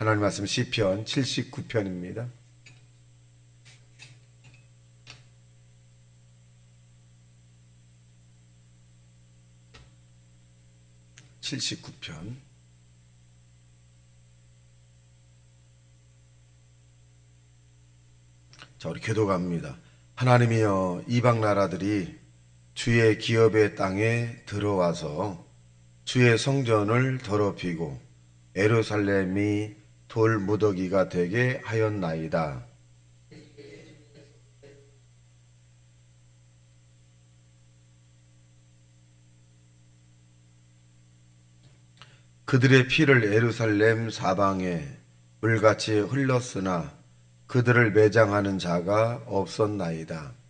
하나님 말씀 시편 79편입니다. 자, 우리 교도갑니다. 하나님이여, 이방 나라들이 주의 기업의 땅에 들어와서 주의 성전을 더럽히고 예루살렘이 돌 무더기가 되게 하였나이다. 그들의 피를 예루살렘 사방에 물같이 흘렀으나 그들을 매장하는 자가 없었나이다.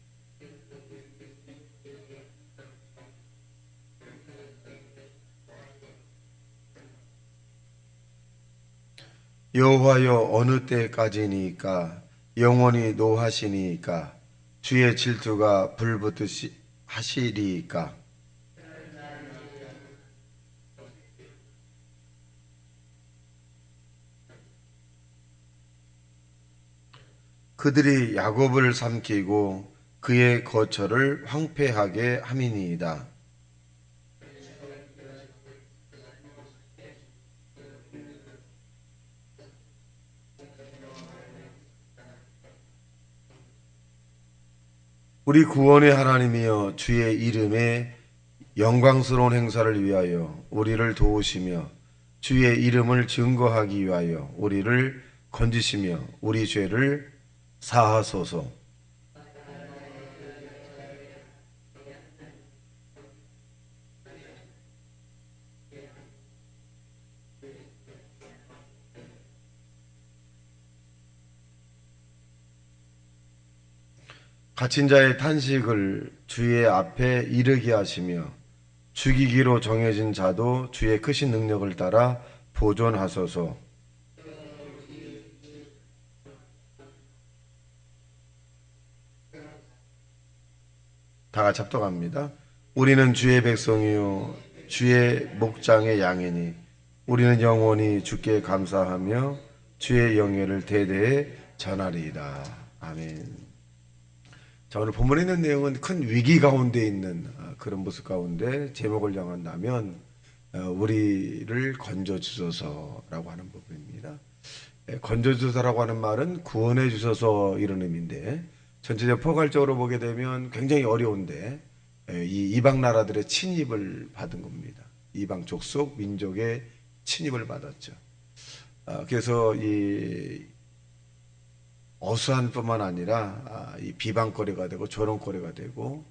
여호와여, 어느 때까지니까 영원히 노하시니까 주의 질투가 불붙듯이 하시리이까. 그들이 야곱을 삼키고 그의 거처를 황폐하게 함이니이다. 우리 구원의 하나님이여, 주의 이름의 영광스러운 행사를 위하여 우리를 도우시며 주의 이름을 증거하기 위하여 우리를 건지시며 우리 죄를 사하소서. 갇힌 자의 탄식을 주의 앞에 이르게 하시며 죽이기로 정해진 자도 주의 크신 능력을 따라 보존하소서. 다 같이 합독합니다. 우리는 주의 백성이요 주의 목장의 양이니 우리는 영원히 주께 감사하며 주의 영예를 대대에 전하리이다. 아멘. 자, 오늘 본문에 있는 내용은 큰 위기 가운데 있는 그런 모습 가운데 제목을 정한다면 우리를 건져주소서라고 하는 부분입니다. 건져주소서라고 하는 말은 구원해 주소서 이런 의미인데, 전체적 포괄적으로 보게 되면 굉장히 어려운데 이 이방 나라들의 침입을 받은 겁니다. 이방 족속 민족의 침입을 받았죠. 그래서 이 어수한 뿐만 아니라 이 비방거리가 되고 조롱거리가 되고,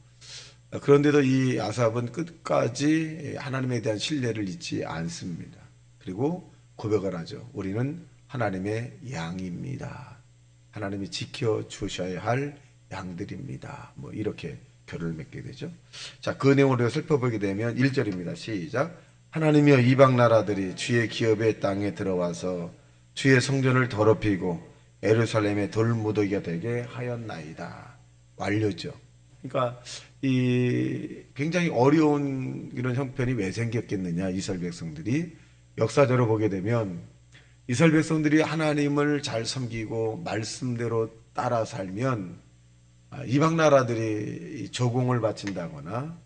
그런데도 이 아삽은 끝까지 하나님에 대한 신뢰를 잊지 않습니다. 그리고 고백을 하죠. 우리는 하나님의 양입니다. 하나님이 지켜주셔야 할 양들입니다. 뭐 이렇게 결을 맺게 되죠. 자, 그 내용을 살펴보게 되면 1절입니다. 시작. 하나님이여, 이방 나라들이 주의 기업의 땅에 들어와서 주의 성전을 더럽히고 예루살렘의 돌무더기가 되게 하였나이다. 완료죠. 그러니까 이 굉장히 어려운 이런 형편이 왜 생겼겠느냐. 이스라엘 백성들이 역사적으로 보게 되면 이스라엘 백성들이 하나님을 잘 섬기고 말씀대로 따라 살면 이방 나라들이 조공을 바친다거나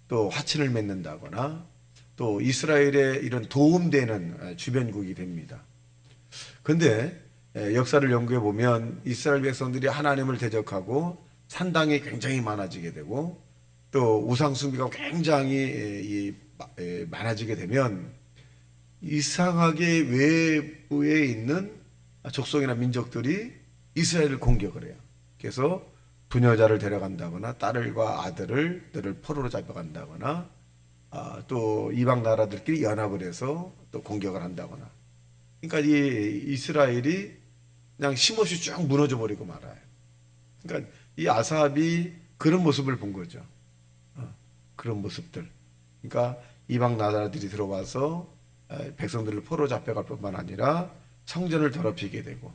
또 화친을 맺는다거나 또 이스라엘의 이런 도움되는 주변국이 됩니다. 그런데 역사를 연구해 보면 이스라엘 백성들이 하나님을 대적하고 산당이 굉장히 많아지게 되고 또 우상 숭배가 굉장히 많아지게 되면 이상하게 외부에 있는 족속이나 민족들이 이스라엘을 공격을 해요. 그래서 부녀자를 데려간다거나 딸과 아들을 포로로 잡아간다거나 또 이방 나라들끼리 연합을 해서 또 공격을 한다거나. 그러니까 이 이스라엘이 그냥 힘없이 쭉 무너져 버리고 말아요. 그러니까 이 아삽이 그런 모습을 본 거죠. 그런 모습들. 그러니까 이방 나라들이 들어와서 백성들을 포로 잡혀갈 뿐만 아니라 성전을 더럽히게 되고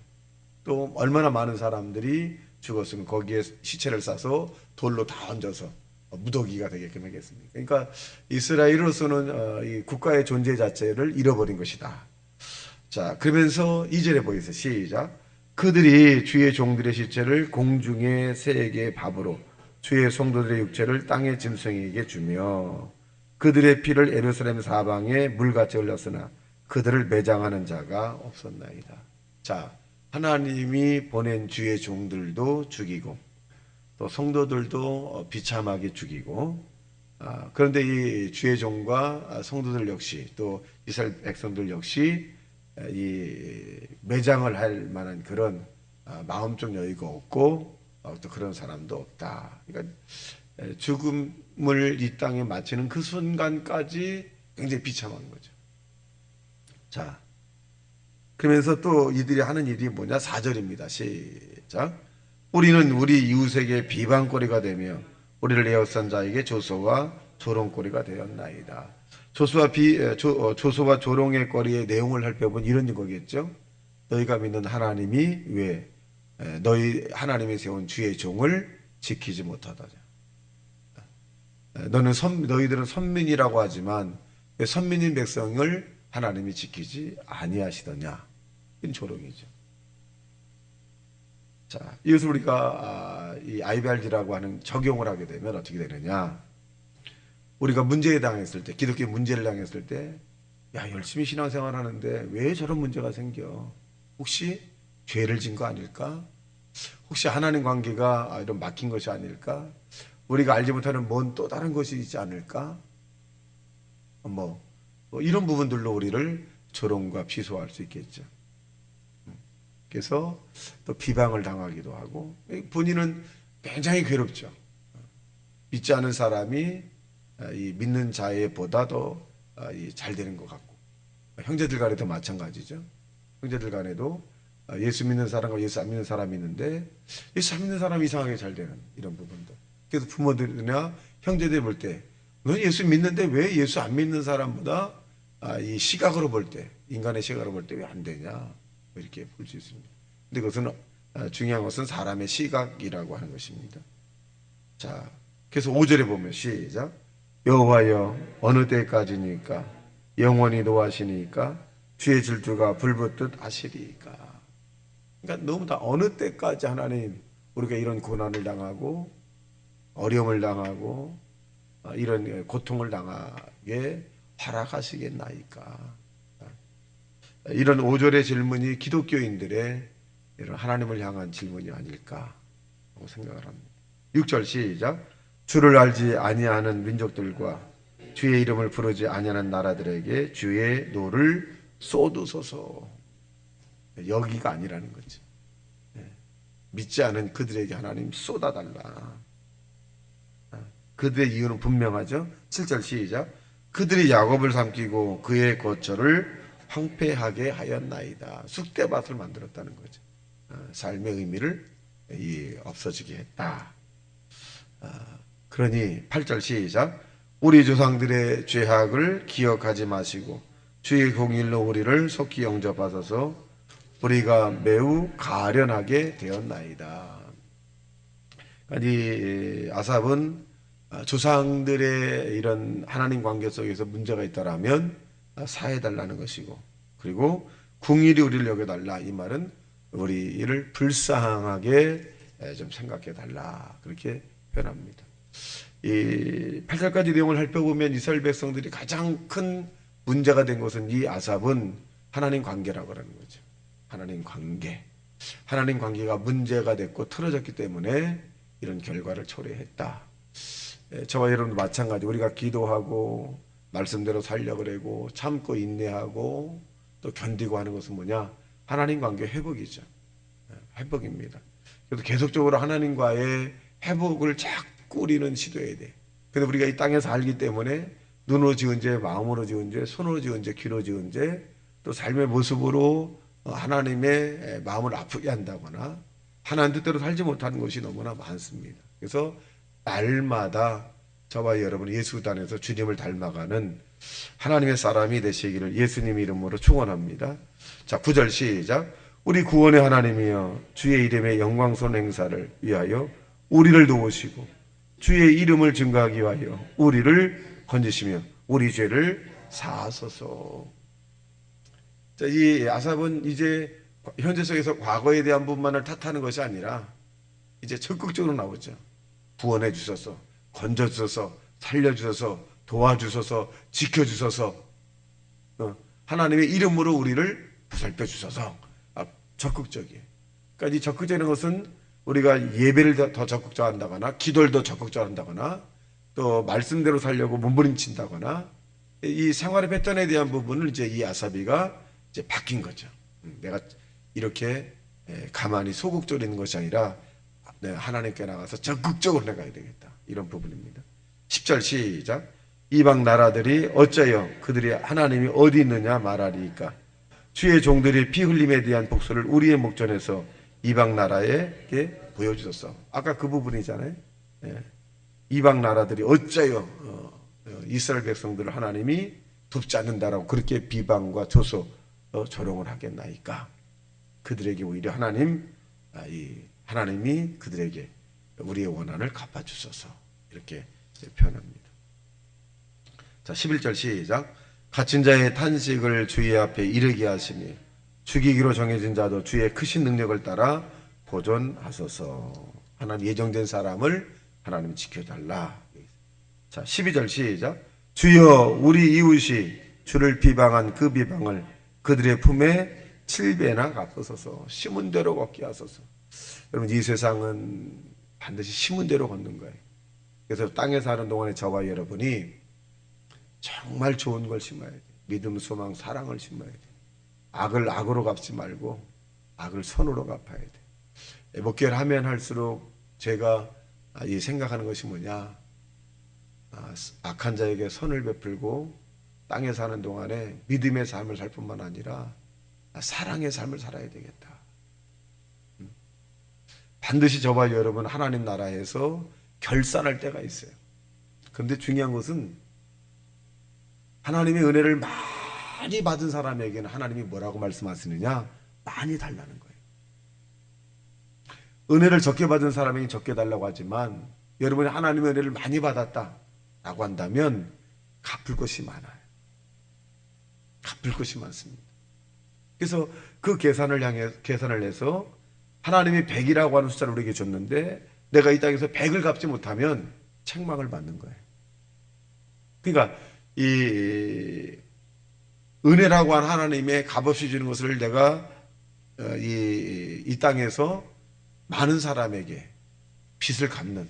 또 얼마나 많은 사람들이 죽었으면 거기에 시체를 싸서 돌로 다 얹어서 무더기가 되게끔 하겠습니까? 그러니까 이스라엘로서는 이 국가의 존재 자체를 잃어버린 것이다. 자, 그러면서 2절에 보이세요. 시작. 그들이 주의 종들의 시체를 공중의 새에게 밥으로 주의 성도들의 육체를 땅의 짐승에게 주며 그들의 피를 예루살렘 사방에 물같이 흘렸으나 그들을 매장하는 자가 없었나이다. 자, 하나님이 보낸 주의 종들도 죽이고 또 성도들도 비참하게 죽이고 그런데 이 주의 종과 성도들 역시 또 이스라엘 백성들 역시 이 매장을 할 만한 그런 마음적 여유가 없고 또 그런 사람도 없다. 그러니까 죽음을 이 땅에 마치는 그 순간까지 굉장히 비참한 거죠. 자, 그러면서 또 이들이 하는 일이 뭐냐? 4절입니다. 시작. 우리는 우리 이웃에게 비방거리가 되며 우리를 에워싼 자에게 조소와 조롱거리가 되었나이다. 조소와 조롱의 거리의 내용을 살펴본 이런 거겠죠. 너희가 믿는 하나님이 왜 너희 하나님이 세운 주의 종을 지키지 못하더냐. 너희들은 선민이라고 하지만 왜 선민인 백성을 하나님이 지키지 아니하시더냐. 이건 조롱이죠. 자, 이것을 우리가 이 IBRD라고 하는 적용을 하게 되면 어떻게 되느냐? 우리가 문제에 당했을 때, 기독교 문제를 당했을 때, 야, 열심히 신앙생활 하는데 왜 저런 문제가 생겨? 혹시 죄를 진 거 아닐까? 혹시 하나님 관계가 이런 막힌 것이 아닐까? 우리가 알지 못하는 뭔 또 다른 것이 있지 않을까? 뭐 이런 부분들로 우리를 조롱과 비소할 수 있겠죠. 그래서 또 비방을 당하기도 하고 본인은 굉장히 괴롭죠. 믿지 않은 사람이 이 믿는 자에보다 더 잘 되는 것 같고 형제들 간에도 마찬가지죠. 형제들 간에도 예수 믿는 사람과 예수 안 믿는 사람이 있는데 예수 안 믿는 사람이 이상하게 잘 되는 이런 부분들. 그래서 부모들이나 형제들 볼 때 넌 예수 믿는데 왜 예수 안 믿는 사람보다 이 시각으로 볼 때 인간의 시각으로 볼 때 왜 안 되냐 이렇게 볼 수 있습니다. 근데 그것은 중요한 것은 사람의 시각이라고 하는 것입니다. 자, 그래서 5절에 보면 시작. 여호와여 어느 때까지니까 영원히 노하시니까 주의 질투가 불붙듯 하시리까. 그러니까 너무 다 어느 때까지 하나님 우리가 이런 고난을 당하고 어려움을 당하고 이런 고통을 당하게 허락하시겠나이까. 이런 5절의 질문이 기독교인들의 이런 하나님을 향한 질문이 아닐까 하고 생각을 합니다. 6절 시작. 주를 알지 아니하는 민족들과 주의 이름을 부르지 아니하는 나라들에게 주의 노를 쏟으소서. 여기가 아니라는 거지. 믿지 않은 그들에게 하나님 쏟아달라. 그들의 이유는 분명하죠. 7절 시작. 그들이 야곱을 삼키고 그의 거처를 황폐하게 하였나이다. 쑥대밭을 만들었다는 거죠. 삶의 의미를 없어지게 했다. 그러니 8절 시작. 우리 조상들의 죄악을 기억하지 마시고 주의 공일로 우리를 속히 영접하소서. 우리가 매우 가련하게 되었나이다. 이 아삽은 조상들의 이런 하나님 관계 속에서 문제가 있다라면 사해달라는 것이고, 그리고 궁일이 우리를 여겨달라. 이 말은 우리를 불쌍하게 좀 생각해달라. 그렇게 표현합니다. 이 8절까지 내용을 살펴보면 이스라엘 백성들이 가장 큰 문제가 된 것은 이 아삽은 하나님 관계라고 하는 거죠. 하나님 관계. 하나님 관계가 문제가 됐고 틀어졌기 때문에 이런 결과를 초래했다. 저와 여러분도 마찬가지. 우리가 기도하고 말씀대로 살려고 그러고 참고 인내하고 또 견디고 하는 것은 뭐냐? 하나님 관계 회복이죠. 회복입니다. 그래서 계속적으로 하나님과의 회복을 자꾸 우리는 시도해야 돼. 근데 우리가 이 땅에 살기 때문에 눈으로 지은 죄, 마음으로 지은 죄, 손으로 지은 죄, 귀로 지은 죄, 또 삶의 모습으로 하나님의 마음을 아프게 한다거나 하나님 뜻대로 살지 못하는 것이 너무나 많습니다. 그래서 날마다 저와 여러분 예수단에서 주님을 닮아가는 하나님의 사람이 되시기를 예수님 이름으로 축원합니다. 자, 9절 시작. 우리 구원의 하나님이여 주의 이름의 영광스러운 행사를 위하여 우리를 도우시고 주의 이름을 증거하기 위하여 우리를 건지시며 우리 죄를 사하소서. 자, 이 아삽은 이제 현재 속에서 과거에 대한 부분만을 탓하는 것이 아니라 이제 적극적으로 나오죠. 구원해 주소서, 건져 주소서, 살려 주소서, 도와주소서, 지켜 주소서, 하나님의 이름으로 우리를 보살펴 주소서. 적극적이에요. 그러니까 이 적극적인 것은 우리가 예배를 더 적극적으로 한다거나 기도를 더 적극적으로 한다거나 또 말씀대로 살려고 몸부림친다거나 이 생활의 패턴에 대한 부분을 이제 이 아사비가 이제 바뀐 거죠. 내가 이렇게 가만히 소극적인 것이 아니라 내가 하나님께 나가서 적극적으로 나가야 되겠다. 이런 부분입니다. 10절 시작. 이방 나라들이 어쩌여 그들이 하나님이 어디 있느냐 말하리이까. 주의 종들이 피 흘림에 대한 복수를 우리의 목전에서 이방 나라에게 보여주셨어. 아까 그 부분이잖아요. 이방 나라들이 어쩌여 이스라엘 백성들을 하나님이 돕지 않는다라고 그렇게 비방과 조소 조롱을 하겠나이까. 그들에게 오히려 하나님이 그들에게 우리의 원한을 갚아주소서. 이렇게 표현합니다. 자, 11절 시작. 갇힌 자의 탄식을 주의 앞에 이르게 하시니 죽이기로 정해진 자도 주의 크신 능력을 따라 보존하소서. 하나님 예정된 사람을 하나님 지켜달라. 자, 12절 시작. 주여 우리 이웃이 주를 비방한 그 비방을 그들의 품에 7배나 갚으소서. 심은 대로 걷게 하소서. 여러분, 이 세상은 반드시 심은 대로 걷는 거예요. 그래서 땅에 사는 동안에 저와 여러분이 정말 좋은 걸 심어야 돼요. 믿음, 소망, 사랑을 심어야 돼요. 악을 악으로 갚지 말고 악을 선으로 갚아야 돼요. 목회를 하면 할수록 제가 생각하는 것이 뭐냐, 악한 자에게 선을 베풀고 땅에 사는 동안에 믿음의 삶을 살 뿐만 아니라 사랑의 삶을 살아야 되겠다. 반드시 저와 여러분 하나님 나라에서 결산할 때가 있어요. 그런데 중요한 것은 하나님의 은혜를 많이 받은 사람에게는 하나님이 뭐라고 말씀하시느냐? 많이 달라는 거예요. 은혜를 적게 받은 사람에게는 적게 달라고 하지만 여러분이 하나님의 은혜를 많이 받았다라고 한다면 갚을 것이 많아요. 갚을 것이 많습니다. 그래서 그 계산을 해서 하나님이 100이라고 하는 숫자를 우리에게 줬는데 내가 이 땅에서 100을 갚지 못하면 책망을 받는 거예요. 그러니까 이 은혜라고 하는 하나님의 값없이 주는 것을 내가 이 땅에서 많은 사람에게 빚을 갚는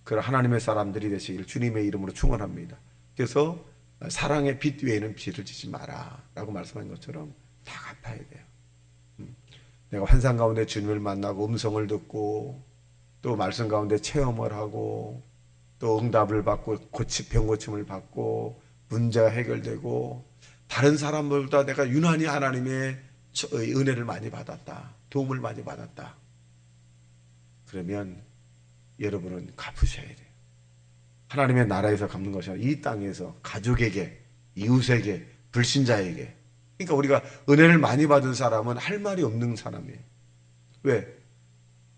그런 하나님의 사람들이 되시길 주님의 이름으로 축원합니다. 그래서 사랑의 빚 외에는 빚을 지지 마라 라고 말씀한 것처럼 다 갚아야 돼요. 내가 환상 가운데 주님을 만나고 음성을 듣고 또 말씀 가운데 체험을 하고 또 응답을 받고 병 고침을 받고 문제가 해결되고 다른 사람들보다 내가 유난히 하나님의 은혜를 많이 받았다, 도움을 많이 받았다, 그러면 여러분은 갚으셔야 돼요. 하나님의 나라에서 갚는 것이 아니라 이 땅에서 가족에게, 이웃에게, 불신자에게. 그러니까 우리가 은혜를 많이 받은 사람은 할 말이 없는 사람이에요. 왜?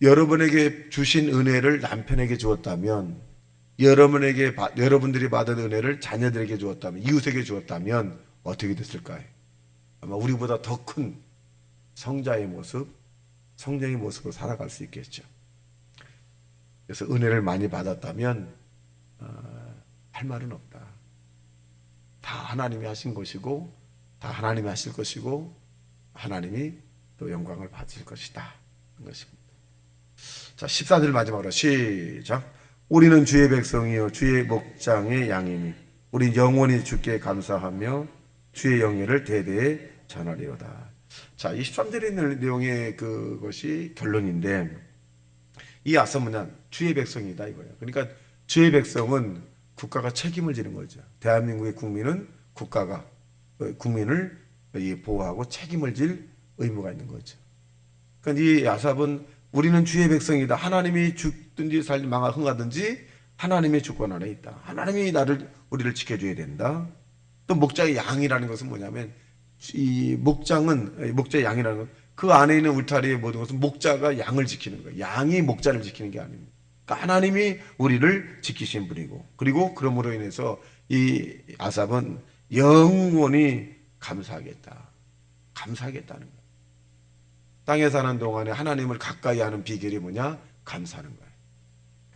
여러분에게 주신 은혜를 남편에게 주었다면, 여러분들이 받은 은혜를 자녀들에게 주었다면, 이웃에게 주었다면 어떻게 됐을까요? 아마 우리보다 더 큰 성자의 모습, 성령의 모습으로 살아갈 수 있겠죠. 그래서 은혜를 많이 받았다면 할 말은 없다. 다 하나님이 하신 것이고 다 하나님이 하실 것이고 하나님이 또 영광을 받으실 것이다 하는 것입니다. 자, 14절 마지막으로 시작. 우리는 주의 백성이요 주의 목장의 양이니 우리 영원히 주께 감사하며 주의 영예를 대대에 전하리로다. 자, 이 13절에 있는 내용의 그것이 결론인데 이 아사문은 주의 백성이다 이거예요. 그러니까 주의 백성은 국가가 책임을 지는 거죠. 대한민국의 국민은 국민을 보호하고 책임을 질 의무가 있는 거죠. 그러니까 이 아삽은 우리는 주의 백성이다. 하나님이 죽든지 흥하든지 하나님의 주권 안에 있다. 하나님이 우리를 지켜줘야 된다. 또 목자의 양이라는 것은 뭐냐면 이 목자의 양이라는 것, 그 안에 있는 울타리의 모든 것은 목자가 양을 지키는 거예요. 양이 목자를 지키는 게 아닙니다. 그러니까 하나님이 우리를 지키신 분이고, 그리고 그러므로 인해서 이 아삽은 영원히 감사하겠다. 감사하겠다는 거예요. 땅에 사는 동안에 하나님을 가까이 하는 비결이 뭐냐? 감사하는 거예요.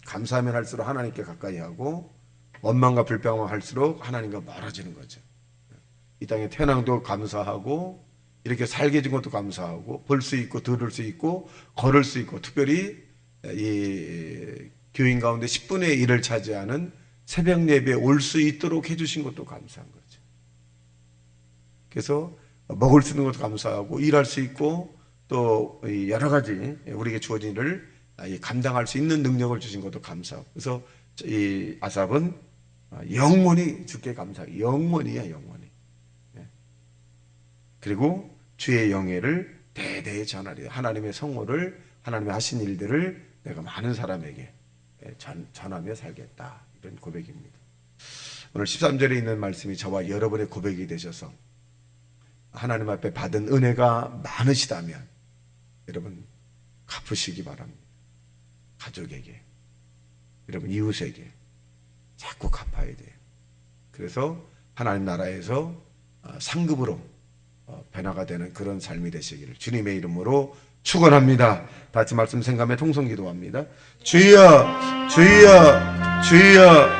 감사하면 할수록 하나님께 가까이 하고 원망과 불평만 할수록 하나님과 멀어지는 거죠. 이 땅에 태어난 것도 감사하고 이렇게 살게 해준 것도 감사하고 볼 수 있고 들을 수 있고 걸을 수 있고 특별히 이 교인 가운데 10분의 1을 차지하는 새벽 예배에 올 수 있도록 해주신 것도 감사한 거죠. 그래서 먹을 수 있는 것도 감사하고 일할 수 있고 또 여러 가지 우리에게 주어진 일을 감당할 수 있는 능력을 주신 것도 감사하고 그래서 이 아삽은 영원히 주께 감사하고 영원히야 영원히. 그리고 주의 영예를 대대에 전하리. 하나님의 성호를 하나님의 하신 일들을 내가 많은 사람에게 전하며 살겠다. 이런 고백입니다. 오늘 13절에 있는 말씀이 저와 여러분의 고백이 되셔서 하나님 앞에 받은 은혜가 많으시다면 여러분 갚으시기 바랍니다. 가족에게 여러분 이웃에게 자꾸 갚아야 돼요. 그래서 하나님 나라에서 상급으로 변화가 되는 그런 삶이 되시기를 주님의 이름으로 축원합니다. 다 같이 말씀 생각하며 통성 기도합니다. 주여 주여 주여